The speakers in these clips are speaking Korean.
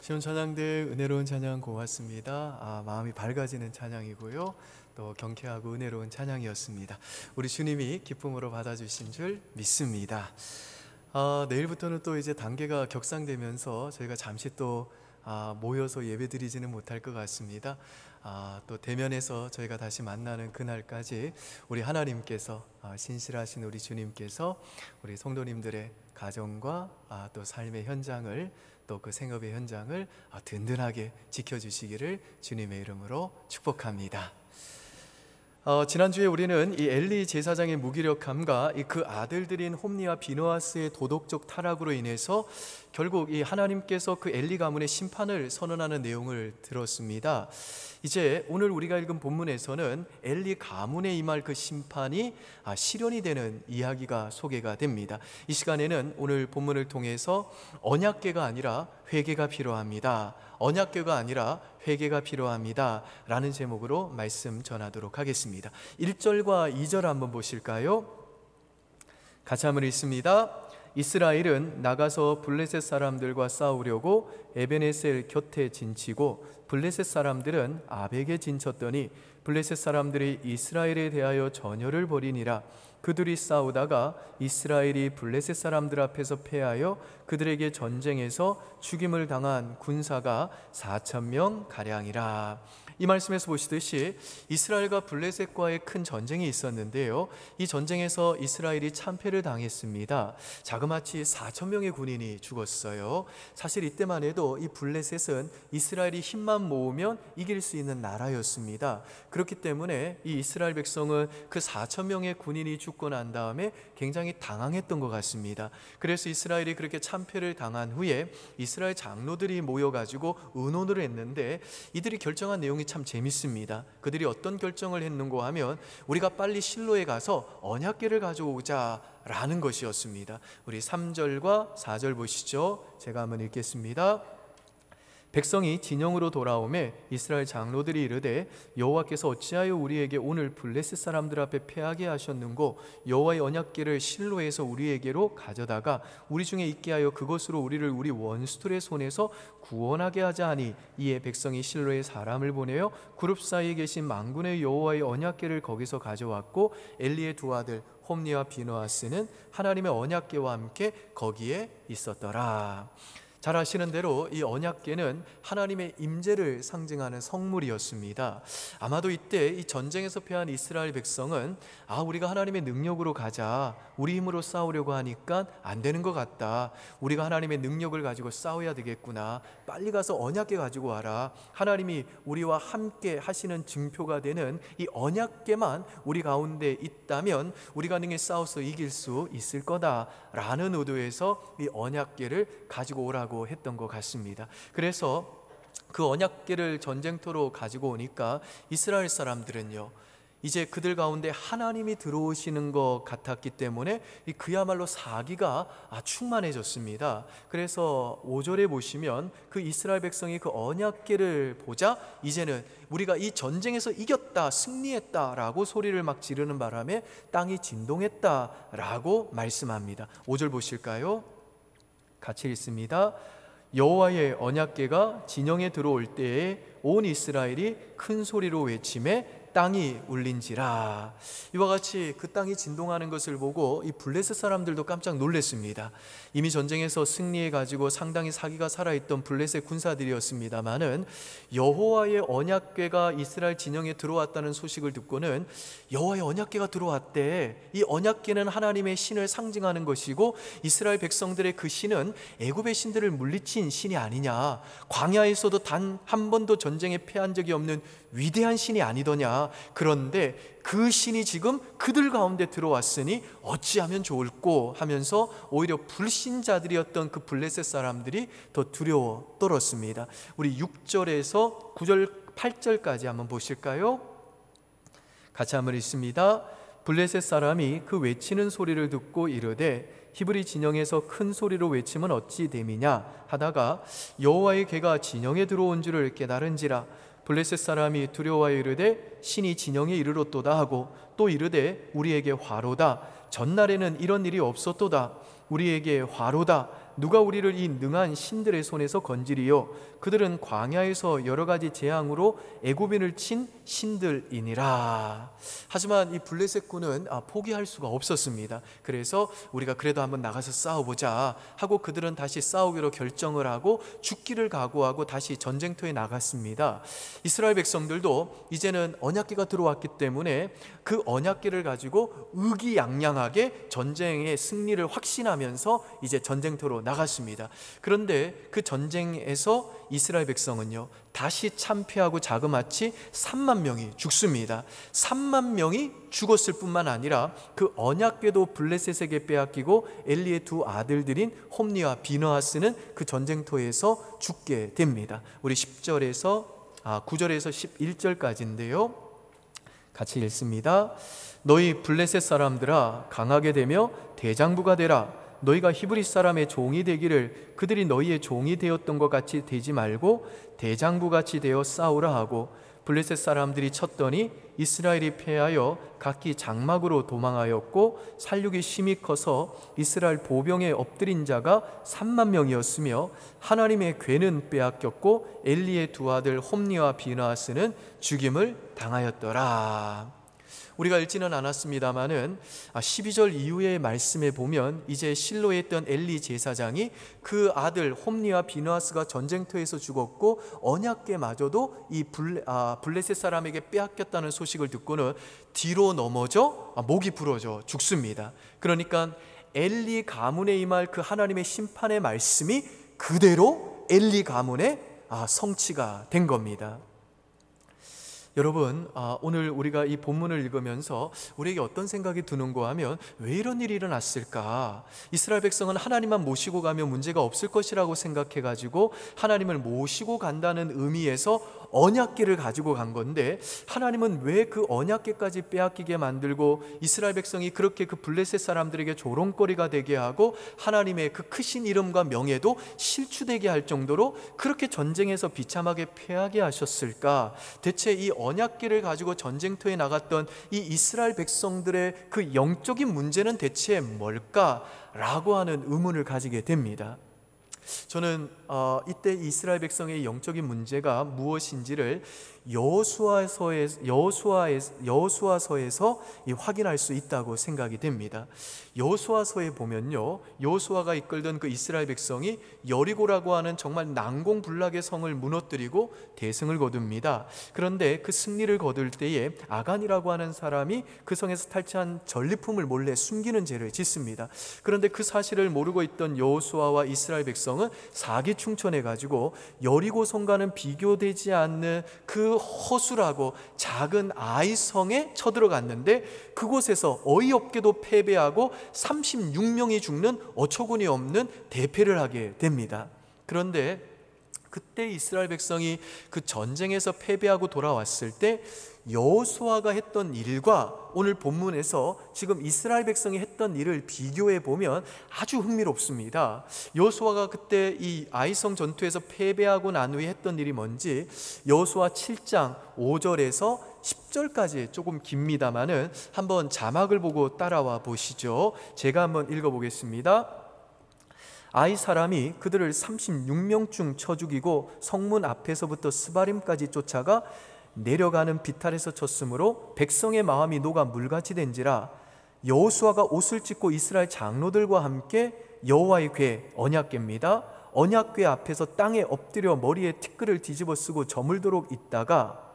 시온 찬양대 은혜로운 찬양 고맙습니다. 마음이 밝아지는 찬양이고요, 또 경쾌하고 은혜로운 찬양이었습니다. 우리 주님이 기쁨으로 받아주신 줄 믿습니다. 내일부터는 또 이제 단계가 격상되면서 저희가 잠시 또 모여서 예배드리지는 못할 것 같습니다. 또 대면에서 저희가 다시 만나는 그날까지 우리 하나님께서, 신실하신 우리 주님께서 우리 성도님들의 가정과 또 삶의 현장을, 또 그 생업의 현장을 든든하게 지켜주시기를 주님의 이름으로 축복합니다. 지난주에 우리는 이 엘리 제사장의 무기력함과 그 아들들인 홈니와 비느하스의 도덕적 타락으로 인해서 결국 이 하나님께서 그 엘리 가문의 심판을 선언하는 내용을 들었습니다. 이제 오늘 우리가 읽은 본문에서는 엘리 가문에 임할 그 심판이 실현이 되는 이야기가 소개가 됩니다. 이 시간에는 오늘 본문을 통해서 언약궤가 아니라 회개가 필요합니다, 언약궤가 아니라 회개가 필요합니다 라는 제목으로 말씀 전하도록 하겠습니다. 1절과 2절 한번 보실까요? 같이 한번 읽습니다. 이스라엘은 나가서 블레셋 사람들과 싸우려고 에베네셀 곁에 진치고 블레셋 사람들은 아벡에 진쳤더니 블레셋 사람들이 이스라엘에 대하여 전열을 벌이니라. 그들이 싸우다가 이스라엘이 블레셋 사람들 앞에서 패하여 그들에게 전쟁에서 죽임을 당한 군사가 4,000명 가량이라. 이 말씀에서 보시듯이 이스라엘과 블레셋과의 큰 전쟁이 있었는데요, 이 전쟁에서 이스라엘이 참패를 당했습니다. 자그마치 4,000명의 군인이 죽었어요. 사실 이때만 해도 이 블레셋은 이스라엘이 힘만 모으면 이길 수 있는 나라였습니다. 그렇기 때문에 이 이스라엘 백성은 그 4,000명의 군인이 죽고 난 다음에 굉장히 당황했던 것 같습니다. 그래서 이스라엘이 그렇게 참패를 당한 후에 이스라엘 장로들이 모여가지고 의논을 했는데, 이들이 결정한 내용이 참 재밌습니다. 그들이 어떤 결정을 했는고 하면 우리가 빨리 실로에 가서 언약궤를 가져오자 라는 것이었습니다. 우리 3절과 4절 보시죠. 제가 한번 읽겠습니다. 백성이 진영으로 돌아오매 이스라엘 장로들이 이르되 여호와께서 어찌하여 우리에게 오늘 블레셋 사람들 앞에 패하게 하셨는고 여호와의 언약궤를 실로에서 우리에게로 가져다가 우리 중에 있게 하여 그것으로 우리를 우리 원수들의 손에서 구원하게 하자 하니, 이에 백성이 실로에 사람을 보내어 그룹 사이에 계신 만군의 여호와의 언약궤를 거기서 가져왔고 엘리의 두 아들 홈니와 비느하스는 하나님의 언약궤와 함께 거기에 있었더라. 잘 아시는 대로 이 언약궤는 하나님의 임재를 상징하는 성물이었습니다. 아마도 이때 이 전쟁에서 패한 이스라엘 백성은 우리가 하나님의 능력으로 가자, 우리 힘으로 싸우려고 하니까 안 되는 것 같다, 우리가 하나님의 능력을 가지고 싸워야 되겠구나, 빨리 가서 언약궤 가지고 와라, 하나님이 우리와 함께 하시는 증표가 되는 이 언약궤만 우리 가운데 있다면 우리가 능히 싸워서 이길 수 있을 거다라는 의도에서 이 언약궤를 가지고 오라고 했던 것 같습니다. 그래서 그 언약궤를 전쟁터로 가지고 오니까 이스라엘 사람들은요, 이제 그들 가운데 하나님이 들어오시는 것 같았기 때문에 그야말로 사기가 충만해졌습니다. 그래서 5절에 보시면 그 이스라엘 백성이 그 언약궤를 보자 이제는 우리가 이 전쟁에서 이겼다, 승리했다라고 소리를 막 지르는 바람에 땅이 진동했다라고 말씀합니다. 5절 보실까요? 같이 읽습니다. 여호와의 언약궤가 진영에 들어올 때에 온 이스라엘이 큰 소리로 외치매 땅이 울린지라. 이와 같이 그 땅이 진동하는 것을 보고 이 블레셋 사람들도 깜짝 놀랐습니다. 이미 전쟁에서 승리해 가지고 상당히 사기가 살아있던 블레셋 군사들이었습니다마는 여호와의 언약궤가 이스라엘 진영에 들어왔다는 소식을 듣고는 여호와의 언약궤가 들어왔대, 이 언약궤는 하나님의 신을 상징하는 것이고 이스라엘 백성들의 그 신은 애굽의 신들을 물리친 신이 아니냐, 광야에서도 단 한 번도 전쟁에 패한 적이 없는 위대한 신이 아니더냐, 그런데 그 신이 지금 그들 가운데 들어왔으니 어찌하면 좋을꼬 하면서 오히려 불신자들이었던 그 블레셋 사람들이 더 두려워 떨었습니다. 우리 6절에서 9절 8절까지 한번 보실까요? 같이 한번 읽습니다. 블레셋 사람이 그 외치는 소리를 듣고 이르되 히브리 진영에서 큰 소리로 외치면 어찌 됨이냐 하다가 여호와의 궤가 진영에 들어온 줄을 깨달은지라. 블레셋 사람이 두려워하여 이르되 신이 진영에 이르렀도다 하고 또 이르되 우리에게 화로다, 전날에는 이런 일이 없었도다, 우리에게 화로다, 누가 우리를 이 능한 신들의 손에서 건지리요? 그들은 광야에서 여러 가지 재앙으로 애굽인을 친 신들이니라. 하지만 이 블레셋 군은 포기할 수가 없었습니다. 그래서 우리가 그래도 한번 나가서 싸워보자 하고 그들은 다시 싸우기로 결정을 하고 죽기를 각오하고 다시 전쟁터에 나갔습니다. 이스라엘 백성들도 이제는 언약궤가 들어왔기 때문에 그 언약궤를 가지고 의기양양하게 전쟁의 승리를 확신하면서 이제 전쟁터로 나갔습니다. 그런데 그 전쟁에서 이스라엘 백성은요, 다시 참패하고 자그마치 3만 명이 죽습니다. 3만 명이 죽었을 뿐만 아니라 그 언약궤도 블레셋에게 빼앗기고 엘리의 두 아들들인 홈니와 비느하스는 그 전쟁터에서 죽게 됩니다. 우리 9절에서 11절까지인데요, 같이 읽습니다. 너희 블레셋 사람들아, 강하게 되며 대장부가 되라. 너희가 히브리 사람의 종이 되기를 그들이 너희의 종이 되었던 것 같이 되지 말고 대장부같이 되어 싸우라 하고, 블레셋 사람들이 쳤더니 이스라엘이 패하여 각기 장막으로 도망하였고, 살육이 심히 커서 이스라엘 보병에 엎드린 자가 3만 명이었으며 하나님의 궤는 빼앗겼고 엘리의 두 아들 홈니와 비느하스는 죽임을 당하였더라. 우리가 읽지는 않았습니다마는 12절 이후의 말씀에 보면 이제 실로에 있던 엘리 제사장이 그 아들 홈니와 비느하스가 전쟁터에서 죽었고 언약궤마저도 이 블레셋 사람에게 빼앗겼다는 소식을 듣고는 뒤로 넘어져 목이 부러져 죽습니다. 그러니까 엘리 가문에 임할 그 하나님의 심판의 말씀이 그대로 엘리 가문에 성취가 된 겁니다. 여러분, 오늘 우리가 이 본문을 읽으면서 우리에게 어떤 생각이 드는가 하면, 왜 이런 일이 일어났을까? 이스라엘 백성은 하나님만 모시고 가면 문제가 없을 것이라고 생각해가지고 하나님을 모시고 간다는 의미에서 언약궤를 가지고 간 건데, 하나님은 왜 그 언약궤까지 빼앗기게 만들고 이스라엘 백성이 그렇게 그 블레셋 사람들에게 조롱거리가 되게 하고 하나님의 그 크신 이름과 명예도 실추되게 할 정도로 그렇게 전쟁에서 비참하게 패하게 하셨을까? 대체 이 언약궤를 가지고 전쟁터에 나갔던 이 이스라엘 백성들의 그 영적인 문제는 대체 뭘까라고 하는 의문을 가지게 됩니다. 저는 이때 이스라엘 백성의 영적인 문제가 무엇인지를 여호수아서에서 확인할 수 있다고 생각이 됩니다. 여호수아서에 보면요, 여호수아가 이끌던 그 이스라엘 백성이 여리고라고 하는 정말 난공불락의 성을 무너뜨리고 대승을 거둡니다. 그런데 그 승리를 거둘 때에 아간이라고 하는 사람이 그 성에서 탈취한 전리품을 몰래 숨기는 죄를 짓습니다. 그런데 그 사실을 모르고 있던 여호수아와 이스라엘 백성은 사기충천해 가지고 여리고 성과는 비교되지 않는 그 허술하고 작은 아이성에 쳐들어갔는데, 그곳에서 어이없게도 패배하고 36명이 죽는 어처구니 없는 대패를 하게 됩니다. 그런데 그때 이스라엘 백성이 그 전쟁에서 패배하고 돌아왔을 때 여호수아가 했던 일과 오늘 본문에서 지금 이스라엘 백성이 했던 일을 비교해 보면 아주 흥미롭습니다. 여호수아가 그때 이 아이성 전투에서 패배하고 난 후에 했던 일이 뭔지, 여호수아 7장 5절에서 10절까지 조금 깁니다만은 한번 자막을 보고 따라와 보시죠. 제가 한번 읽어보겠습니다. 아이 사람이 그들을 36명쯤 쳐 죽이고 성문 앞에서부터 스바림까지 쫓아가 내려가는 비탈에서 쳤으므로 백성의 마음이 녹아 물같이 된지라. 여호수아가 옷을 찢고 이스라엘 장로들과 함께 여호와의 궤, 언약궤입니다, 언약궤 앞에서 땅에 엎드려 머리에 티끌을 뒤집어 쓰고 저물도록 있다가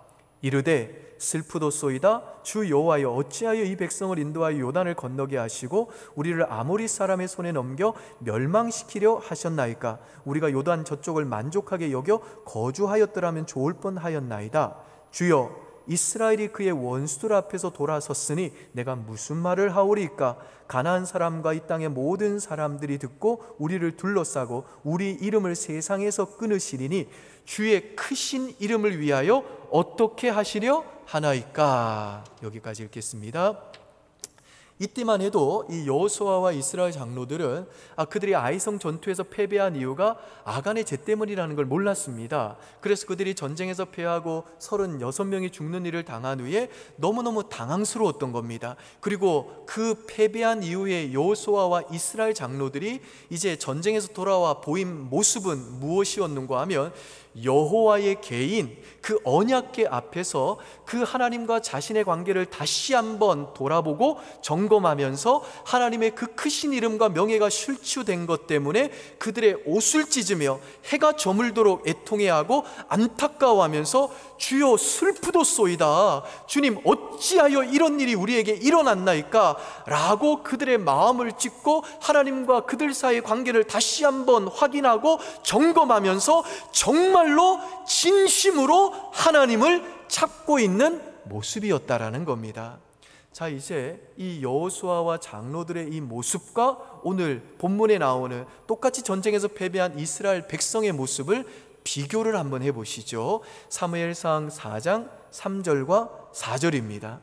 이르되 슬프도소이다. 주 여호와여, 어찌하여 이 백성을 인도하여 요단을 건너게 하시고 우리를 아모리 사람의 손에 넘겨 멸망시키려 하셨나이까? 우리가 요단 저쪽을 만족하게 여겨 거주하였더라면 좋을 뻔하였나이다. 주여, 이스라엘이 그의 원수들 앞에서 돌아섰으니 내가 무슨 말을 하오리까? 가나안 사람과 이 땅의 모든 사람들이 듣고 우리를 둘러싸고 우리 이름을 세상에서 끊으시리니 주의 크신 이름을 위하여 어떻게 하시려 하나이까? 여기까지 읽겠습니다. 이때만 해도 이 여호수아와 이스라엘 장로들은 그들이 아이성 전투에서 패배한 이유가 아간의 죄 때문이라는 걸 몰랐습니다. 그래서 그들이 전쟁에서 패하고 36명이 죽는 일을 당한 후에 너무너무 당황스러웠던 겁니다. 그리고 그 패배한 이후에 여호수아와 이스라엘 장로들이 이제 전쟁에서 돌아와 보인 모습은 무엇이었는가 하면 여호와의 계인 그 언약궤 앞에서 그 하나님과 자신의 관계를 다시 한번 돌아보고 점검하면서 하나님의 그 크신 이름과 명예가 실추된 것 때문에 그들의 옷을 찢으며 해가 저물도록 애통해하고 안타까워하면서 주여 슬프도소이다, 주님 어찌하여 이런 일이 우리에게 일어났나이까 라고 그들의 마음을 찢고 하나님과 그들 사이의 관계를 다시 한번 확인하고 점검하면서 정말로 진심으로 하나님을 찾고 있는 모습이었다라는 겁니다. 자, 이제 이 여호수아와 장로들의 이 모습과 오늘 본문에 나오는 똑같이 전쟁에서 패배한 이스라엘 백성의 모습을 비교를 한번 해보시죠. 사무엘상 4장 3절과 4절입니다.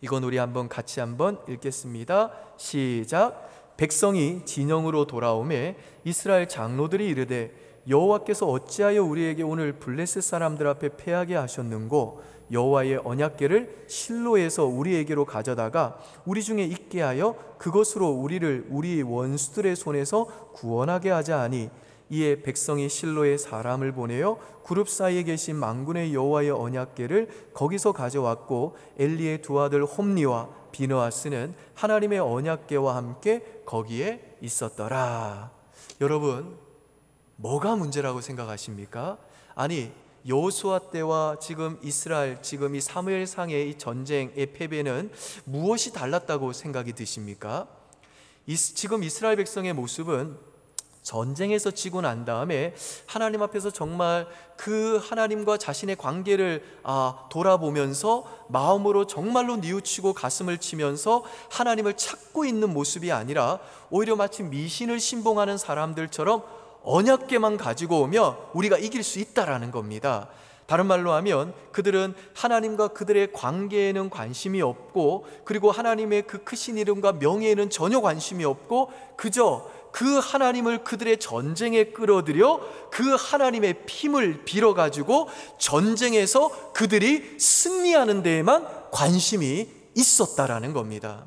이건 우리 한번 같이 한번 읽겠습니다. 시작. 백성이 진영으로 돌아오매 이스라엘 장로들이 이르되 여호와께서 어찌하여 우리에게 오늘 블레셋 사람들 앞에 패하게 하셨는고 여호와의 언약궤를 실로에서 우리에게로 가져다가 우리 중에 있게 하여 그것으로 우리를 우리 원수들의 손에서 구원하게 하자 하니 이에 백성이 실로에 사람을 보내어 그룹 사이에 계신 만군의 여호와의 언약궤를 거기서 가져왔고 엘리의 두 아들 홈니와 비느하스는 하나님의 언약궤와 함께 거기에 있었더라. 여러분, 뭐가 문제라고 생각하십니까? 아니, 여호수아 때와 지금 이스라엘, 지금 이 사무엘상의 이 전쟁의 패배는 무엇이 달랐다고 생각이 드십니까? 지금 이스라엘 백성의 모습은 전쟁에서 지고 난 다음에 하나님 앞에서 정말 그 하나님과 자신의 관계를 돌아보면서 마음으로 정말로 뉘우치고 가슴을 치면서 하나님을 찾고 있는 모습이 아니라 오히려 마치 미신을 신봉하는 사람들처럼 언약궤만 가지고 오면 우리가 이길 수 있다라는 겁니다. 다른 말로 하면 그들은 하나님과 그들의 관계에는 관심이 없고, 그리고 하나님의 그 크신 이름과 명예에는 전혀 관심이 없고, 그저 그 하나님을 그들의 전쟁에 끌어들여 그 하나님의 힘을 빌어가지고 전쟁에서 그들이 승리하는 데에만 관심이 있었다라는 겁니다.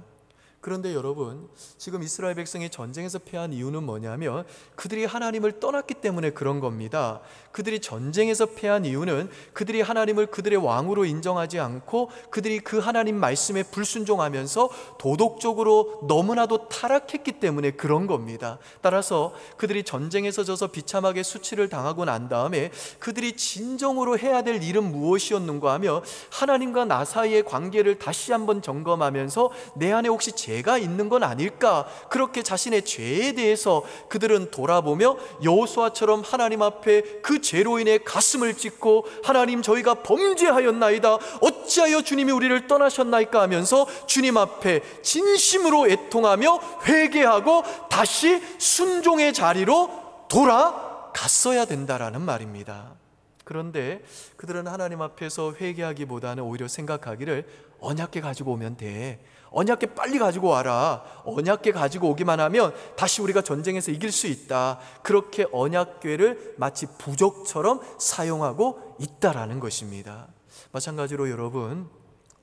그런데 여러분, 지금 이스라엘 백성이 전쟁에서 패한 이유는 뭐냐면 그들이 하나님을 떠났기 때문에 그런 겁니다. 그들이 전쟁에서 패한 이유는 그들이 하나님을 그들의 왕으로 인정하지 않고 그들이 그 하나님 말씀에 불순종하면서 도덕적으로 너무나도 타락했기 때문에 그런 겁니다. 따라서 그들이 전쟁에서 져서 비참하게 수치를 당하고 난 다음에 그들이 진정으로 해야 될 일은 무엇이었는가 하며 하나님과 나 사이의 관계를 다시 한번 점검하면서 내 안에 혹시 죄가 있는 건 아닐까, 그렇게 자신의 죄에 대해서 그들은 돌아보며 여호수아처럼 하나님 앞에 그 죄로 인해 가슴을 찢고 하나님 저희가 범죄하였나이다, 어찌하여 주님이 우리를 떠나셨나이까 하면서 주님 앞에 진심으로 애통하며 회개하고 다시 순종의 자리로 돌아갔어야 된다라는 말입니다. 그런데 그들은 하나님 앞에서 회개하기보다는 오히려 생각하기를 언약궤 가지고 오면 돼, 언약궤 빨리 가지고 와라, 언약궤 가지고 오기만 하면 다시 우리가 전쟁에서 이길 수 있다, 그렇게 언약궤를 마치 부적처럼 사용하고 있다라는 것입니다. 마찬가지로 여러분,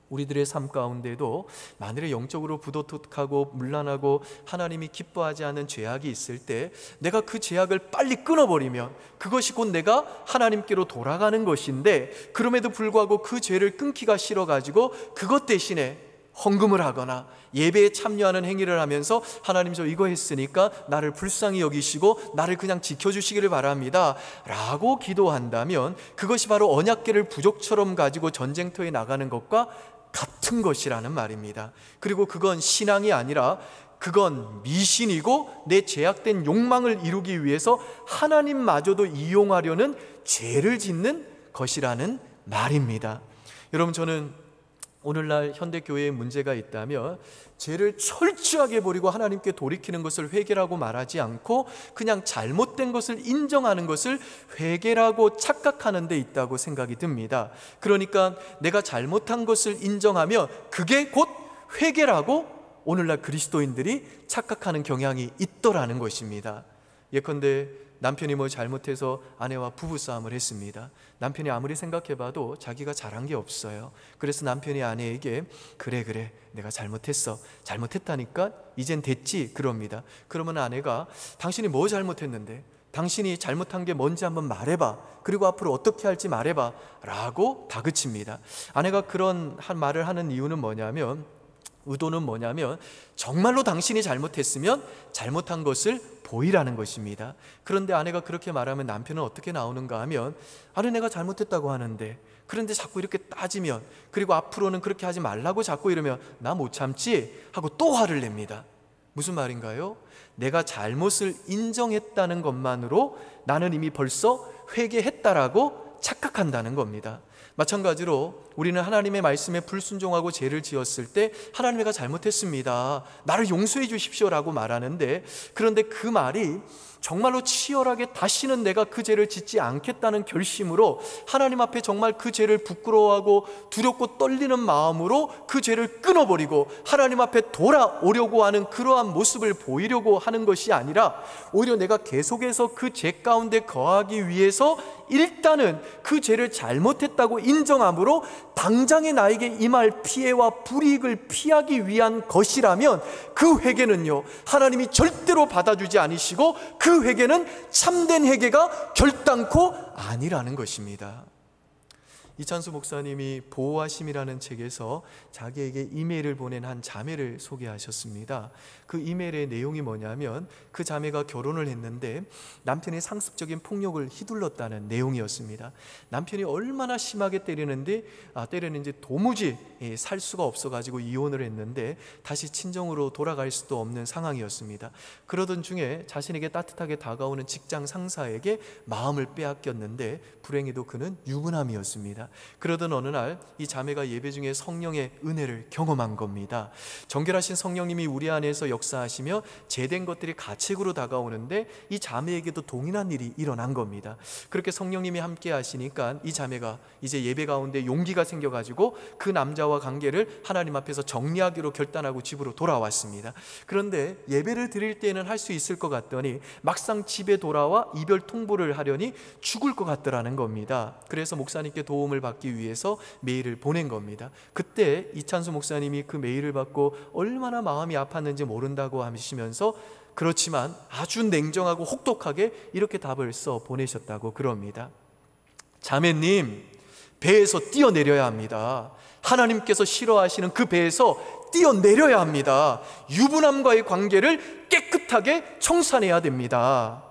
우리들의 삶 가운데도 만일에 영적으로 부도덕하고 문란하고 하나님이 기뻐하지 않는 죄악이 있을 때 내가 그 죄악을 빨리 끊어버리면 그것이 곧 내가 하나님께로 돌아가는 것인데, 그럼에도 불구하고 그 죄를 끊기가 싫어가지고 그것 대신에 헌금을 하거나 예배에 참여하는 행위를 하면서 하나님 저 이거 했으니까 나를 불쌍히 여기시고 나를 그냥 지켜주시기를 바랍니다 라고 기도한다면 그것이 바로 언약궤를 부적처럼 가지고 전쟁터에 나가는 것과 같은 것이라는 말입니다. 그리고 그건 신앙이 아니라 그건 미신이고 내 죄악된 욕망을 이루기 위해서 하나님마저도 이용하려는 죄를 짓는 것이라는 말입니다. 여러분, 저는 오늘날 현대교회에 문제가 있다면 죄를 철저하게 버리고 하나님께 돌이키는 것을 회개라고 말하지 않고 그냥 잘못된 것을 인정하는 것을 회개라고 착각하는 데 있다고 생각이 듭니다. 그러니까 내가 잘못한 것을 인정하며 그게 곧 회개라고 오늘날 그리스도인들이 착각하는 경향이 있더라는 것입니다. 예컨대 남편이 뭐 잘못해서 아내와 부부싸움을 했습니다. 남편이 아무리 생각해봐도 자기가 잘한 게 없어요. 그래서 남편이 아내에게 그래 내가 잘못했다니까 이젠 됐지 그럽니다. 그러면 아내가 당신이 뭐 잘못했는데, 당신이 잘못한 게 뭔지 한번 말해봐, 그리고 앞으로 어떻게 할지 말해봐 라고 다그칩니다. 아내가 그런 말을 하는 이유는 뭐냐면, 의도는 뭐냐면 정말로 당신이 잘못했으면 잘못한 것을 보이라는 것입니다. 그런데 아내가 그렇게 말하면 남편은 어떻게 나오는가 하면, 아니 내가 잘못했다고 하는데, 그런데 자꾸 이렇게 따지면, 그리고 앞으로는 그렇게 하지 말라고 자꾸 이러면 나 못 참지 하고 또 화를 냅니다. 무슨 말인가요? 내가 잘못을 인정했다는 것만으로 나는 이미 벌써 회개했다라고 착각한다는 겁니다. 마찬가지로 우리는 하나님의 말씀에 불순종하고 죄를 지었을 때 하나님, 내가 잘못했습니다, 나를 용서해 주십시오라고 말하는데, 그런데 그 말이 정말로 치열하게 다시는 내가 그 죄를 짓지 않겠다는 결심으로 하나님 앞에 정말 그 죄를 부끄러워하고 두렵고 떨리는 마음으로 그 죄를 끊어버리고 하나님 앞에 돌아오려고 하는 그러한 모습을 보이려고 하는 것이 아니라, 오히려 내가 계속해서 그 죄 가운데 거하기 위해서 일단은 그 죄를 잘못했다고 인정함으로 당장에 나에게 임할 피해와 불이익을 피하기 위한 것이라면, 그 회개는요 하나님이 절대로 받아주지 않으시고 그 회개는 참된 회개가 결단코 아니라는 것입니다. 이찬수 목사님이 보호하심이라는 책에서 자기에게 이메일을 보낸 한 자매를 소개하셨습니다. 그 이메일의 내용이 뭐냐면, 그 자매가 결혼을 했는데 남편이 상습적인 폭력을 휘둘렀다는 내용이었습니다. 남편이 얼마나 심하게 때리는지 도무지 살 수가 없어가지고 이혼을 했는데 다시 친정으로 돌아갈 수도 없는 상황이었습니다. 그러던 중에 자신에게 따뜻하게 다가오는 직장 상사에게 마음을 빼앗겼는데 불행히도 그는 유부남이었습니다. 그러던 어느 날 이 자매가 예배 중에 성령의 은혜를 경험한 겁니다. 정결하신 성령님이 우리 안에서 역사하시며 제된 것들이 가책으로 다가오는데 이 자매에게도 동일한 일이 일어난 겁니다. 그렇게 성령님이 함께 하시니까 이 자매가 이제 예배 가운데 용기가 생겨가지고 그 남자와 관계를 하나님 앞에서 정리하기로 결단하고 집으로 돌아왔습니다. 그런데 예배를 드릴 때는 할 수 있을 것 같더니 막상 집에 돌아와 이별 통보를 하려니 죽을 것 같더라는 겁니다. 그래서 목사님께 도움을 받기 위해서 메일을 보낸 겁니다. 그때 이찬수 목사님이 그 메일을 받고 얼마나 마음이 아팠는지 모른다고 하시면서, 그렇지만 아주 냉정하고 혹독하게 이렇게 답을 써 보내셨다고 그럽니다. 자매님, 배에서 뛰어내려야 합니다. 하나님께서 싫어하시는 그 배에서 뛰어내려야 합니다. 유부남과의 관계를 깨끗하게 청산해야 됩니다.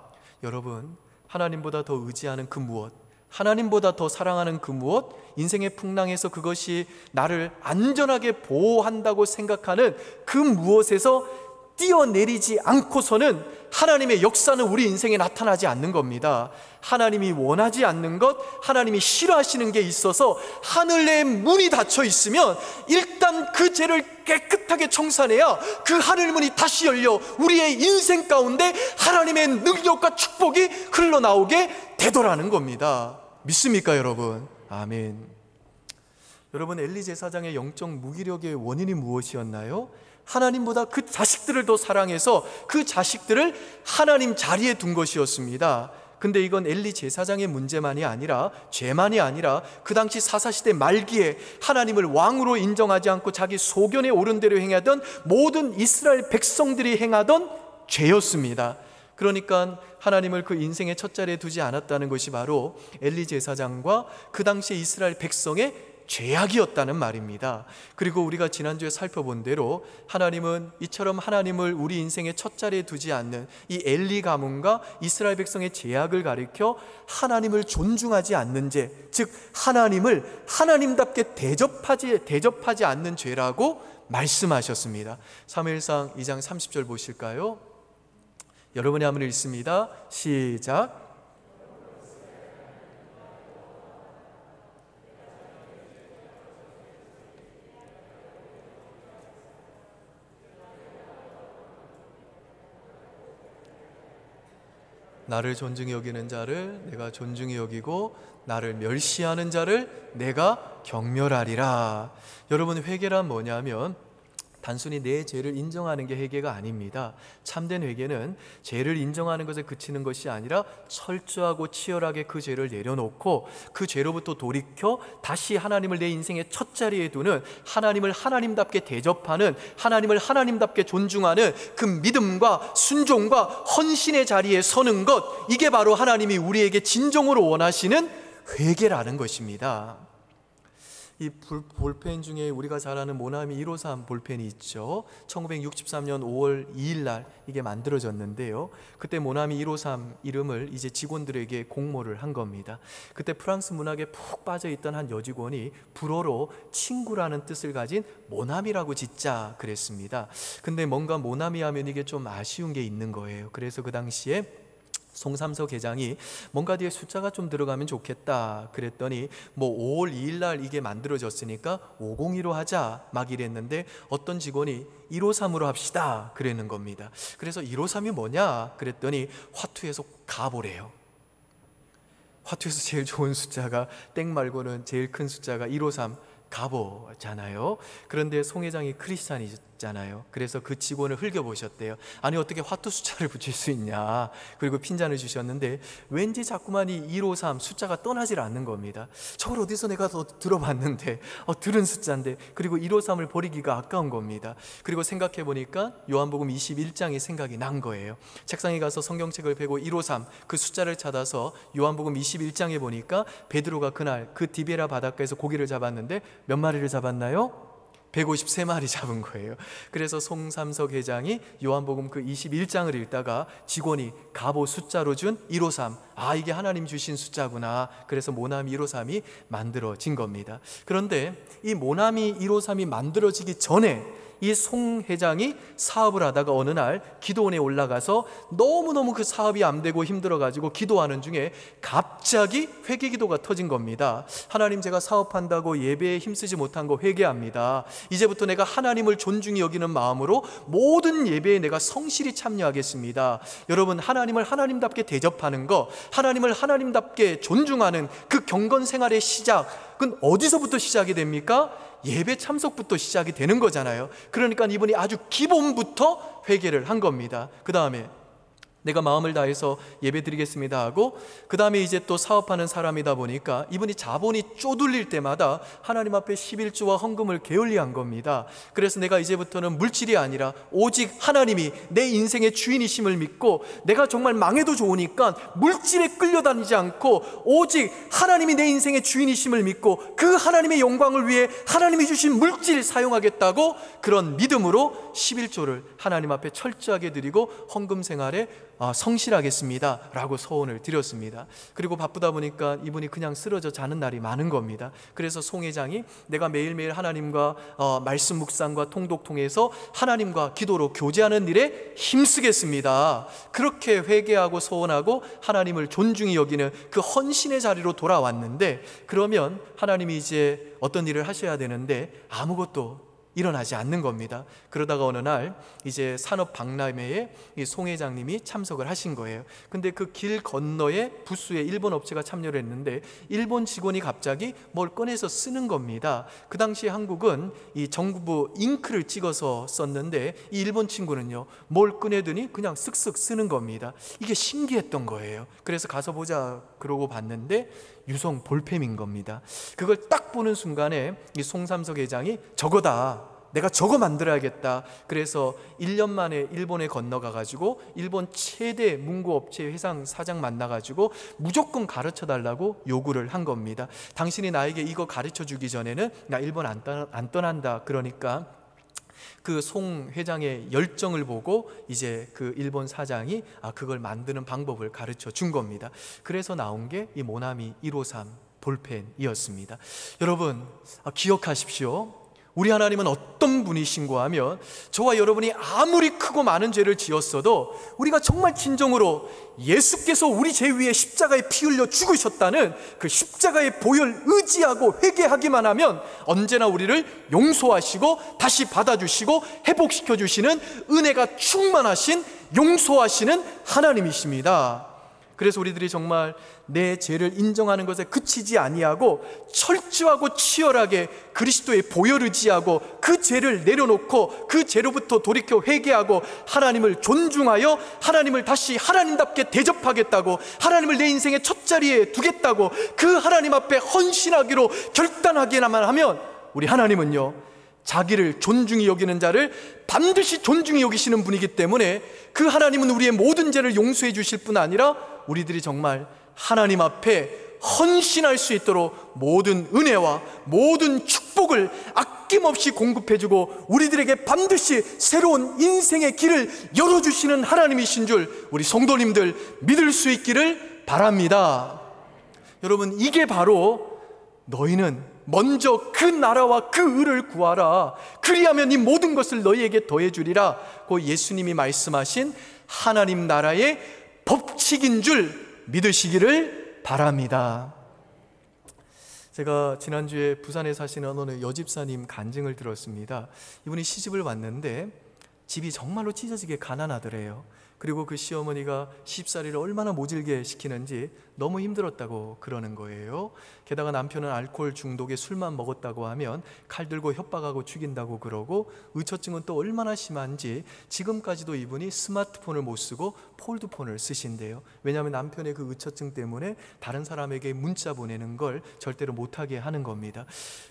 여러분, 하나님보다 더 의지하는 그 무엇, 하나님보다 더 사랑하는 그 무엇, 인생의 풍랑에서 그것이 나를 안전하게 보호한다고 생각하는 그 무엇에서 뛰어내리지 않고서는 하나님의 역사는 우리 인생에 나타나지 않는 겁니다. 하나님이 원하지 않는 것, 하나님이 싫어하시는 게 있어서 하늘의 문이 닫혀 있으면 일단 그 죄를 깨끗하게 청산해야 그 하늘 문이 다시 열려 우리의 인생 가운데 하나님의 능력과 축복이 흘러나오게 되더라는 겁니다. 믿습니까 여러분? 아멘. 여러분, 엘리 제사장의 영적 무기력의 원인이 무엇이었나요? 하나님보다 그 자식들을 더 사랑해서 그 자식들을 하나님 자리에 둔 것이었습니다. 근데 이건 엘리 제사장의 문제만이 아니라, 죄만이 아니라 그 당시 사사시대 말기에 하나님을 왕으로 인정하지 않고 자기 소견에 오른 대로 행하던 모든 이스라엘 백성들이 행하던 죄였습니다. 그러니까 하나님을 그 인생의 첫 자리에 두지 않았다는 것이 바로 엘리 제사장과 그 당시 이스라엘 백성의 죄악이었다는 말입니다. 그리고 우리가 지난주에 살펴본 대로 하나님은 이처럼 하나님을 우리 인생의 첫 자리에 두지 않는 이 엘리 가문과 이스라엘 백성의 죄악을 가리켜 하나님을 존중하지 않는 죄, 즉 하나님을 하나님답게 대접하지 않는 죄라고 말씀하셨습니다. 사무엘상 2장 30절 보실까요? 여러분이 한번 읽습니다. 시작. 나를 존중히 여기는 자를 내가 존중히 여기고 나를 멸시하는 자를 내가 경멸하리라. 여러분, 회개란 뭐냐면 단순히 내 죄를 인정하는 게 회개가 아닙니다. 참된 회개는 죄를 인정하는 것에 그치는 것이 아니라 철저하고 치열하게 그 죄를 내려놓고 그 죄로부터 돌이켜 다시 하나님을 내 인생의 첫 자리에 두는, 하나님을 하나님답게 대접하는, 하나님을 하나님답게 존중하는 그 믿음과 순종과 헌신의 자리에 서는 것, 이게 바로 하나님이 우리에게 진정으로 원하시는 회개라는 것입니다. 이 볼펜 중에 우리가 잘 아는 모나미 153 볼펜이 있죠. 1963년 5월 2일 날 이게 만들어졌는데요. 그때 모나미 153 이름을 이제 직원들에게 공모를 한 겁니다. 그때 프랑스 문학에 푹 빠져있던 한 여직원이 불어로 친구라는 뜻을 가진 모나미라고 짓자 그랬습니다. 근데 뭔가 모나미 하면 이게 좀 아쉬운 게 있는 거예요. 그래서 그 당시에 송삼석 회장이 뭔가 뒤에 숫자가 좀 들어가면 좋겠다 그랬더니 5월 2일 날 이게 만들어졌으니까 502로 하자 막 이랬는데 어떤 직원이 153으로 합시다 그랬는 겁니다. 그래서 153이 뭐냐 그랬더니 화투에서 가보래요. 화투에서 제일 좋은 숫자가 땡 말고는 제일 큰 숫자가 153 가보잖아요. 그런데 송 회장이 크리스찬이잖아요. 그래서 그 직원을 흘겨보셨대요. 아니 어떻게 화투 숫자를 붙일 수 있냐. 그리고 핀잔을 주셨는데 왠지 자꾸만 이 153 숫자가 떠나질 않는 겁니다. 저걸 어디서 내가 더 들어봤는데 들은 숫자인데, 그리고 153을 버리기가 아까운 겁니다. 그리고 생각해보니까 요한복음 21장이 생각이 난 거예요. 책상에 가서 성경책을 펴고 153 그 숫자를 찾아서 요한복음 21장에 보니까 베드로가 그날 그 디베라 바닷가에서 고기를 잡았는데 몇 마리를 잡았나요? 153마리 잡은 거예요. 그래서 송삼석 회장이 요한복음 그 21장을 읽다가 직원이 갑오 숫자로 준 153, 이게 하나님 주신 숫자구나. 그래서 모나미 153이 만들어진 겁니다. 그런데 이 모나미 153이 만들어지기 전에 이 송 회장이 사업을 하다가 어느 날 기도원에 올라가서 너무너무 그 사업이 안 되고 힘들어가지고 기도하는 중에 갑자기 회개 기도가 터진 겁니다. 하나님, 제가 사업한다고 예배에 힘쓰지 못한 거 회개합니다. 이제부터 내가 하나님을 존중히 여기는 마음으로 모든 예배에 내가 성실히 참여하겠습니다. 여러분, 하나님을 하나님답게 대접하는 거, 하나님을 하나님답게 존중하는 그 경건 생활의 시작은 어디서부터 시작이 됩니까? 예배 참석부터 시작이 되는 거잖아요. 그러니까 이분이 아주 기본부터 회개를 한 겁니다. 그 다음에 내가 마음을 다해서 예배 드리겠습니다 하고, 그 다음에 이제 또 사업하는 사람이다 보니까 이분이 자본이 쪼들릴 때마다 하나님 앞에 11조와 헌금을 게을리한 겁니다. 그래서 내가 이제부터는 물질이 아니라 오직 하나님이 내 인생의 주인이심을 믿고, 내가 정말 망해도 좋으니까 물질에 끌려다니지 않고 오직 하나님이 내 인생의 주인이심을 믿고 그 하나님의 영광을 위해 하나님이 주신 물질 사용하겠다고, 그런 믿음으로 11조를 하나님 앞에 철저하게 드리고 헌금 생활에 성실하겠습니다 라고 서원을 드렸습니다. 그리고 바쁘다 보니까 이분이 그냥 쓰러져 자는 날이 많은 겁니다. 그래서 송 회장이 내가 매일매일 하나님과 말씀 묵상과 통독 통해서 하나님과 기도로 교제하는 일에 힘쓰겠습니다. 그렇게 회개하고 서원하고 하나님을 존중히 여기는 그 헌신의 자리로 돌아왔는데, 그러면 하나님이 이제 어떤 일을 하셔야 되는데 아무것도 일어나지 않는 겁니다. 그러다가 어느 날 이제 산업 박람회에 이 송 회장님이 참석을 하신 거예요. 근데 그 길 건너에 부스에 일본 업체가 참여를 했는데 일본 직원이 갑자기 뭘 꺼내서 쓰는 겁니다. 그 당시 한국은 이 정부 잉크를 찍어서 썼는데 이 일본 친구는요, 뭘 꺼내더니 그냥 쓱쓱 쓰는 겁니다. 이게 신기했던 거예요. 그래서 가서 보자 그러고 봤는데 유성 볼펜인 겁니다. 그걸 딱 보는 순간에 이 송삼석 회장이 저거다, 내가 저거 만들어야겠다. 그래서 1년 만에 일본에 건너가가지고 일본 최대 문구업체 회상 사장 만나가지고 무조건 가르쳐달라고 요구를 한 겁니다. 당신이 나에게 이거 가르쳐주기 전에는 나 일본 안 떠난다. 그러니까 그 송 회장의 열정을 보고 이제 그 일본 사장이 그걸 만드는 방법을 가르쳐 준 겁니다. 그래서 나온 게 이 모나미 153 볼펜이었습니다. 여러분, 기억하십시오. 우리 하나님은 어떤 분이신고 하면, 저와 여러분이 아무리 크고 많은 죄를 지었어도 우리가 정말 진정으로 예수께서 우리 죄 위에 십자가에 피 흘려 죽으셨다는 그 십자가의 보혈 의지하고 회개하기만 하면 언제나 우리를 용서하시고 다시 받아주시고 회복시켜 주시는 은혜가 충만하신 용서하시는 하나님이십니다. 그래서 우리들이 정말 내 죄를 인정하는 것에 그치지 아니하고 철저하고 치열하게 그리스도의 보혈을 의지하고 그 죄를 내려놓고 그 죄로부터 돌이켜 회개하고 하나님을 존중하여 하나님을 다시 하나님답게 대접하겠다고, 하나님을 내 인생의 첫 자리에 두겠다고 그 하나님 앞에 헌신하기로 결단하기만 하면, 우리 하나님은요, 자기를 존중히 여기는 자를 반드시 존중히 여기시는 분이기 때문에 그 하나님은 우리의 모든 죄를 용서해 주실 뿐 아니라 우리들이 정말 하나님 앞에 헌신할 수 있도록 모든 은혜와 모든 축복을 아낌없이 공급해주고 우리들에게 반드시 새로운 인생의 길을 열어주시는 하나님이신 줄 우리 성도님들 믿을 수 있기를 바랍니다. 여러분, 이게 바로 너희는 먼저 그 나라와 그 의를 구하라, 그리하면 이 모든 것을 너희에게 더해주리라, 그 예수님이 말씀하신 하나님 나라의 법칙인 줄 믿으시기를 바랍니다. 제가 지난주에 부산에 사시는 어느 여집사님 간증을 들었습니다. 이분이 시집을 왔는데 집이 정말로 찢어지게 가난하더래요. 그리고 그 시어머니가 시집살이를 얼마나 모질게 시키는지 너무 힘들었다고 그러는 거예요. 게다가 남편은 알코올 중독에 술만 먹었다고 하면 칼 들고 협박하고 죽인다고 그러고, 의처증은 또 얼마나 심한지 지금까지도 이분이 스마트폰을 못 쓰고 폴드폰을 쓰신대요. 왜냐하면 남편의 그 의처증 때문에 다른 사람에게 문자 보내는 걸 절대로 못하게 하는 겁니다.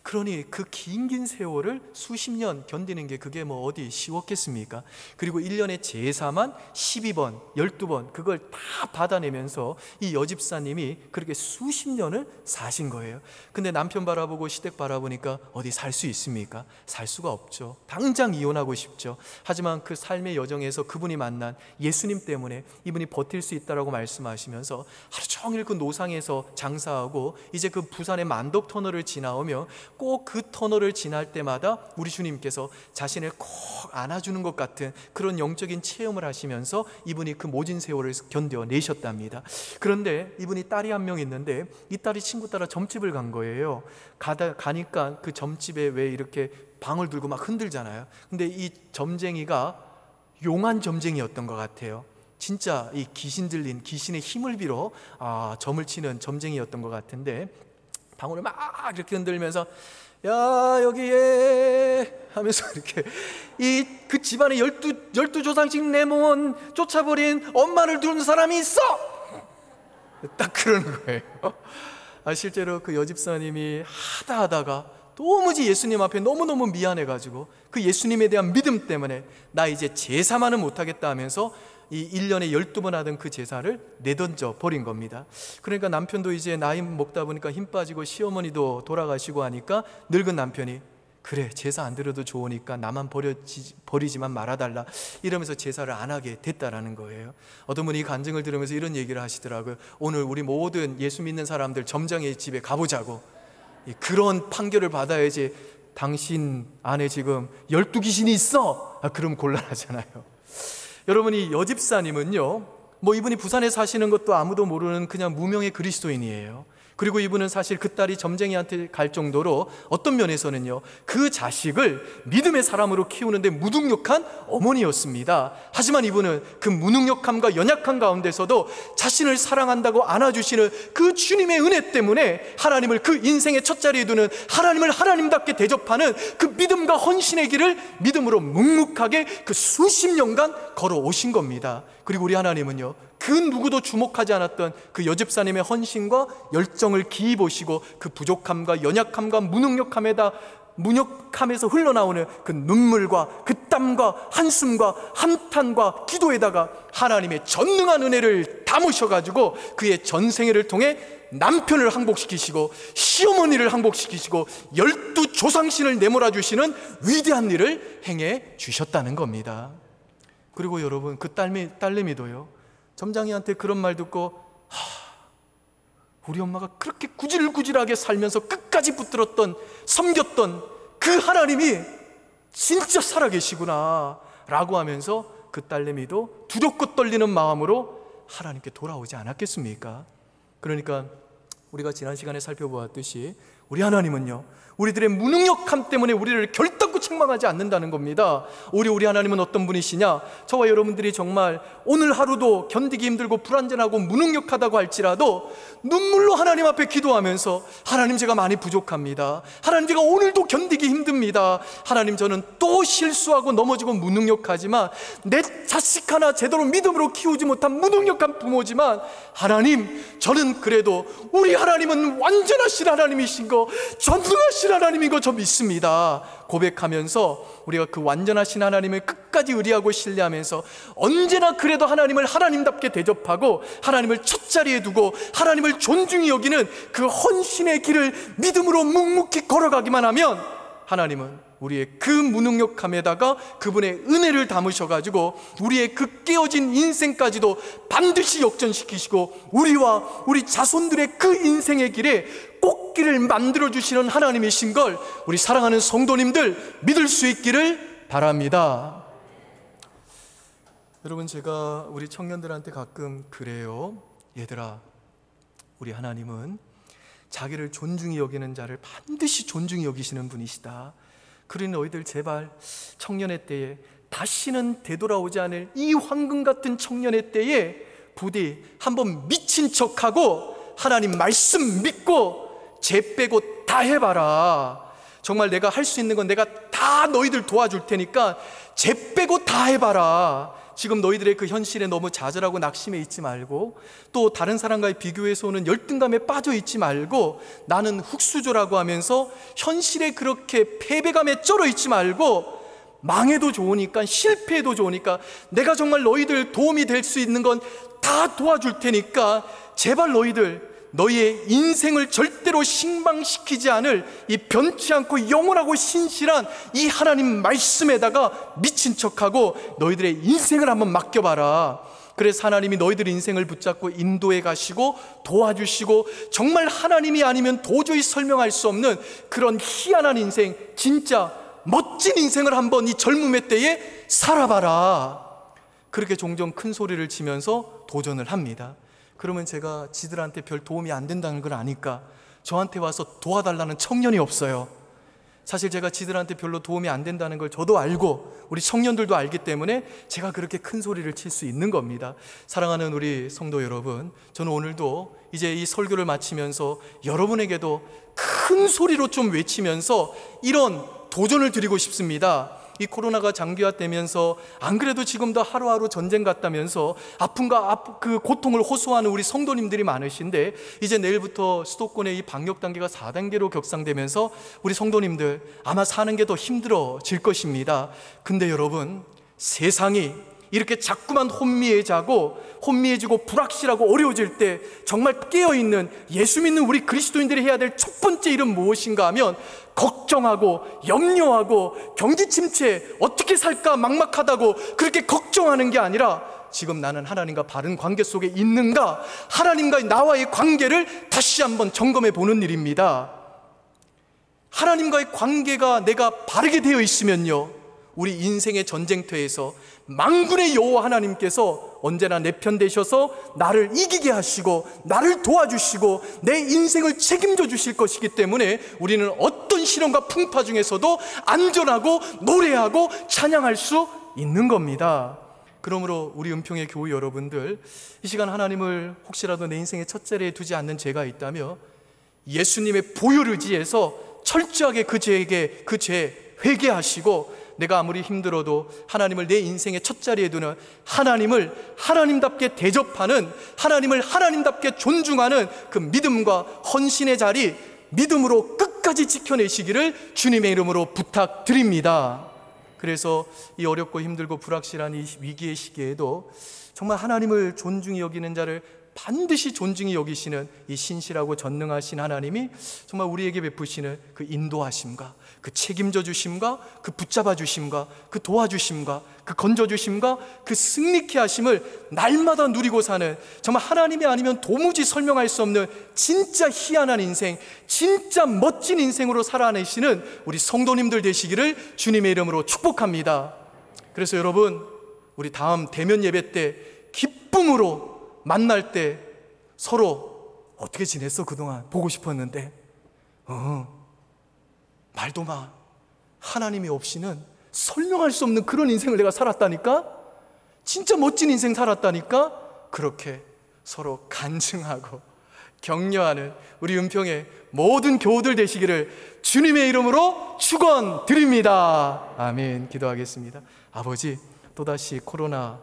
그러니 그 긴 세월을 수십 년 견디는 게 그게 뭐 어디 쉬웠겠습니까? 그리고 1년에 제사만 12번, 12번 그걸 다 받아내면서 이 여집사님이 그렇게 수십 년을 사신 거예요. 근데 남편 바라보고 시댁 바라보니까 어디 살 수 있습니까? 살 수가 없죠. 당장 이혼하고 싶죠. 하지만 그 삶의 여정에서 그분이 만난 예수님 때문에 이분이 버틸 수 있다라고 말씀하시면서 하루 종일 그 노상에서 장사하고 이제 그 부산의 만덕 터널을 지나오며 꼭 그 터널을 지날 때마다 우리 주님께서 자신을 꼭 안아주는 것 같은 그런 영적인 체험을 하시면서 이분이 그 모진 세월을 견뎌내셨답니다. 그런데 이분이 딸이 한 명 있는데 이 딸이 친구 따라 점집을 간 거예요. 가니까 그 점집에 왜 이렇게 방을 들고 막 흔들잖아요. 근데 이 점쟁이가 용한 점쟁이였던 것 같아요. 진짜 이 귀신 들린 귀신의 힘을 빌어 점을 치는 점쟁이였던 것 같은데, 방울을 막 이렇게 흔들면서 야 여기에 하면서 이렇게 그 집안에 12조상씩 내모은 쫓아버린 엄마를 두는 사람이 있어! 딱 그러는 거예요. 실제로 그 여집사님이 하다가 도무지 예수님 앞에 너무너무 미안해가지고 그 예수님에 대한 믿음 때문에 나 이제 제사만은 못하겠다 하면서 이 1년에 12번 하던 그 제사를 내던져 버린 겁니다. 그러니까 남편도 이제 나이 먹다 보니까 힘 빠지고 시어머니도 돌아가시고 하니까 늙은 남편이 그래 제사 안 드려도 좋으니까 나만 버리지만 말아달라 이러면서 제사를 안 하게 됐다라는 거예요. 어떤 분이 간증을 들으면서 이런 얘기를 하시더라고요. 오늘 우리 모든 예수 믿는 사람들 점장의 집에 가보자고. 그런 판결을 받아야지. 당신 안에 지금 12귀신이 있어? 그럼 곤란하잖아요. 여러분, 이 여집사님은요, 뭐 이분이 부산에 사시는 것도 아무도 모르는 그냥 무명의 그리스도인이에요. 그리고 이분은 사실 그 딸이 점쟁이한테 갈 정도로 어떤 면에서는요, 그 자식을 믿음의 사람으로 키우는데 무능력한 어머니였습니다. 하지만 이분은 그 무능력함과 연약한 가운데서도 자신을 사랑한다고 안아주시는 그 주님의 은혜 때문에 하나님을 그 인생의 첫 자리에 두는, 하나님을 하나님답게 대접하는 그 믿음과 헌신의 길을 믿음으로 묵묵하게 그 수십 년간 걸어오신 겁니다. 그리고 우리 하나님은요, 그 누구도 주목하지 않았던 그 여집사님의 헌신과 열정을 기이 보시고 그 부족함과 연약함과 무력함에서 흘러나오는 그 눈물과 그 땀과 한숨과 한탄과 기도에다가 하나님의 전능한 은혜를 담으셔가지고 그의 전생애를 통해 남편을 항복시키시고 시어머니를 항복시키시고 12조상신을 내몰아 주시는 위대한 일을 행해 주셨다는 겁니다. 그리고 여러분, 그 딸내미도요, 점장이한테 그런 말 듣고 우리 엄마가 그렇게 구질구질하게 살면서 끝까지 붙들었던, 섬겼던 그 하나님이 진짜 살아계시구나 라고 하면서 그 딸내미도 두렵고 떨리는 마음으로 하나님께 돌아오지 않았겠습니까? 그러니까 우리가 지난 시간에 살펴보았듯이 우리 하나님은요, 우리들의 무능력함 때문에 우리를 결단코 책망하지 않는다는 겁니다. 우리 하나님은 어떤 분이시냐? 저와 여러분들이 정말 오늘 하루도 견디기 힘들고 불완전하고 무능력하다고 할지라도 눈물로 하나님 앞에 기도하면서, 하나님 제가 많이 부족합니다, 하나님 제가 오늘도 견디기 힘듭니다, 하나님 저는 또 실수하고 넘어지고 무능력하지만, 내 자식 하나 제대로 믿음으로 키우지 못한 무능력한 부모지만, 하나님 저는 그래도 우리 하나님은 완전하신 하나님이신 거, 전능하신 하나님인 거 저 믿습니다 고백하면서, 우리가 그 완전하신 하나님을 끝까지 의리하고 신뢰하면서 언제나 그래도 하나님을 하나님답게 대접하고 하나님을 첫 자리에 두고 하나님을 존중히 여기는 그 헌신의 길을 믿음으로 묵묵히 걸어가기만 하면, 하나님은 우리의 그 무능력함에다가 그분의 은혜를 담으셔가지고 우리의 그 깨어진 인생까지도 반드시 역전시키시고 우리와 우리 자손들의 그 인생의 길에 꽃길을 만들어주시는 하나님이신 걸 우리 사랑하는 성도님들 믿을 수 있기를 바랍니다. 여러분, 제가 우리 청년들한테 가끔 그래요. 얘들아, 우리 하나님은 자기를 존중히 여기는 자를 반드시 존중히 여기시는 분이시다. 그러니 너희들 제발 청년의 때에 다시는 되돌아오지 않을 이 황금 같은 청년의 때에 부디 한번 미친 척하고 하나님 말씀 믿고 죄 빼고 다 해봐라. 정말 내가 할 수 있는 건 내가 다 너희들 도와줄 테니까 죄 빼고 다 해봐라. 지금 너희들의 그 현실에 너무 좌절하고 낙심해 있지 말고, 또 다른 사람과의 비교해서 오는 열등감에 빠져 있지 말고, 나는 흙수저라고 하면서 현실에 그렇게 패배감에 쩔어 있지 말고, 망해도 좋으니까 실패해도 좋으니까 내가 정말 너희들 도움이 될 수 있는 건 다 도와줄 테니까 제발 너희의 인생을 절대로 실망시키지 않을 이 변치 않고 영원하고 신실한 이 하나님 말씀에다가 미친 척하고 너희들의 인생을 한번 맡겨봐라. 그래서 하나님이 너희들의 인생을 붙잡고 인도해 가시고 도와주시고, 정말 하나님이 아니면 도저히 설명할 수 없는 그런 희한한 인생, 진짜 멋진 인생을 한번 이 젊음의 때에 살아봐라. 그렇게 종종 큰 소리를 치면서 도전을 합니다. 그러면 제가 지들한테 별 도움이 안 된다는 걸 아니까 저한테 와서 도와달라는 청년이 없어요. 사실 제가 지들한테 별로 도움이 안 된다는 걸 저도 알고 우리 청년들도 알기 때문에 제가 그렇게 큰 소리를 칠 수 있는 겁니다. 사랑하는 우리 성도 여러분, 저는 오늘도 이제 이 설교를 마치면서 여러분에게도 큰 소리로 좀 외치면서 이런 도전을 드리고 싶습니다. 이 코로나가 장기화되면서 안 그래도 지금도 하루하루 전쟁 같다면서 아픔과 그 고통을 호소하는 우리 성도님들이 많으신데, 이제 내일부터 수도권의 이 방역 단계가 4단계로 격상되면서 우리 성도님들 아마 사는 게 더 힘들어질 것입니다. 근데 여러분, 세상이 이렇게 자꾸만 혼미해지고 불확실하고 어려워질 때 정말 깨어있는 예수 믿는 우리 그리스도인들이 해야 될 첫 번째 일은 무엇인가 하면, 걱정하고 염려하고 경기 침체 어떻게 살까 막막하다고 그렇게 걱정하는 게 아니라, 지금 나는 하나님과 바른 관계 속에 있는가, 하나님과 나와의 관계를 다시 한번 점검해 보는 일입니다. 하나님과의 관계가 내가 바르게 되어 있으면요, 우리 인생의 전쟁터에서 만군의 여호와 하나님께서 언제나 내 편 되셔서 나를 이기게 하시고 나를 도와주시고 내 인생을 책임져 주실 것이기 때문에 우리는 어떤 시련과 풍파 중에서도 안전하고 노래하고 찬양할 수 있는 겁니다. 그러므로 우리 은평의 교우 여러분들, 이 시간 하나님을 혹시라도 내 인생의 첫 자리에 두지 않는 죄가 있다며 예수님의 보혈 의지에서 철저하게 그 죄 회개하시고, 내가 아무리 힘들어도 하나님을 내 인생의 첫 자리에 두는, 하나님을 하나님답게 대접하는, 하나님을 하나님답게 존중하는 그 믿음과 헌신의 자리, 믿음으로 끝까지 지켜내시기를 주님의 이름으로 부탁드립니다. 그래서 이 어렵고 힘들고 불확실한 이 위기의 시기에도 정말 하나님을 존중히 여기는 자를 반드시 존중히 여기시는 이 신실하고 전능하신 하나님이 정말 우리에게 베푸시는 그 인도하심과 그 책임져 주심과 그 붙잡아 주심과 그 도와주심과 그 건져 주심과 그 승리케 하심을 날마다 누리고 사는, 정말 하나님이 아니면 도무지 설명할 수 없는 진짜 희한한 인생, 진짜 멋진 인생으로 살아내시는 우리 성도님들 되시기를 주님의 이름으로 축복합니다. 그래서 여러분, 우리 다음 대면 예배 때 기쁨으로 만날 때 서로 어떻게 지냈어? 그동안 보고 싶었는데 말도 마. 하나님이 없이는 설명할 수 없는 그런 인생을 내가 살았다니까? 진짜 멋진 인생 살았다니까? 그렇게 서로 간증하고 격려하는 우리 은평의 모든 교우들 되시기를 주님의 이름으로 축원드립니다. 아멘. 기도하겠습니다. 아버지, 또다시 코로나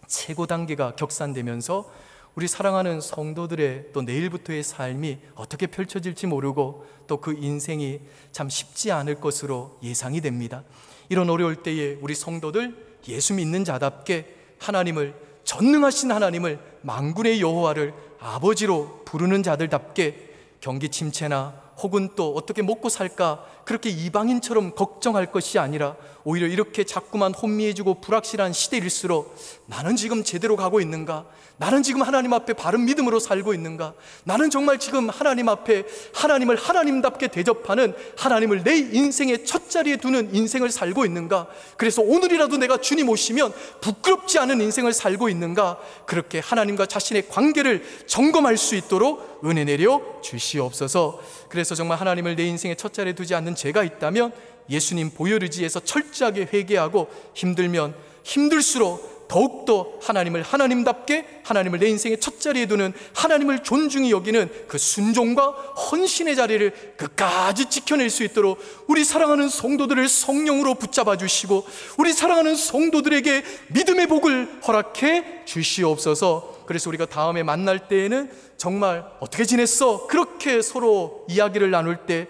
최고 단계가 격산되면서 우리 사랑하는 성도들의 또 내일부터의 삶이 어떻게 펼쳐질지 모르고 또 그 인생이 참 쉽지 않을 것으로 예상이 됩니다. 이런 어려울 때에 우리 성도들 예수 믿는 자답게 하나님을, 전능하신 하나님을, 만군의 여호와를 아버지로 부르는 자들답게 경기 침체나 혹은 또 어떻게 먹고 살까 그렇게 이방인처럼 걱정할 것이 아니라 오히려 이렇게 자꾸만 혼미해지고 불확실한 시대일수록 나는 지금 제대로 가고 있는가? 나는 지금 하나님 앞에 바른 믿음으로 살고 있는가? 나는 정말 지금 하나님 앞에 하나님을 하나님답게 대접하는, 하나님을 내 인생의 첫 자리에 두는 인생을 살고 있는가? 그래서 오늘이라도 내가 주님 오시면 부끄럽지 않은 인생을 살고 있는가? 그렇게 하나님과 자신의 관계를 점검할 수 있도록 은혜 내려 주시옵소서. 그래서 정말 하나님을 내 인생의 첫 자리에 두지 않는 죄가 있다면 예수님 보혈 의지에서 철저하게 회개하고, 힘들면 힘들수록 더욱더 하나님을 하나님답게, 하나님을 내 인생의 첫 자리에 두는, 하나님을 존중히 여기는 그 순종과 헌신의 자리를 끝까지 지켜낼 수 있도록 우리 사랑하는 성도들을 성령으로 붙잡아 주시고, 우리 사랑하는 성도들에게 믿음의 복을 허락해 주시옵소서. 그래서 우리가 다음에 만날 때에는 정말 어떻게 지냈어? 그렇게 서로 이야기를 나눌 때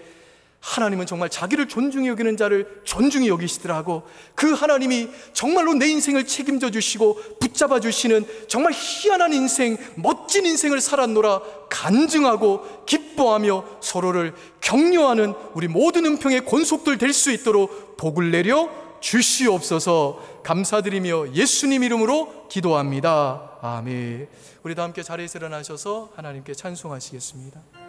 하나님은 정말 자기를 존중히 여기는 자를 존중히 여기시더라고. 그 하나님이 정말로 내 인생을 책임져 주시고 붙잡아 주시는 정말 희한한 인생, 멋진 인생을 살았노라 간증하고 기뻐하며 서로를 격려하는 우리 모든 은평의 권속들 될 수 있도록 복을 내려 주시옵소서. 감사드리며 예수님 이름으로 기도합니다. 아멘. 우리 다 함께 자리에서 일어나셔서 하나님께 찬송하시겠습니다.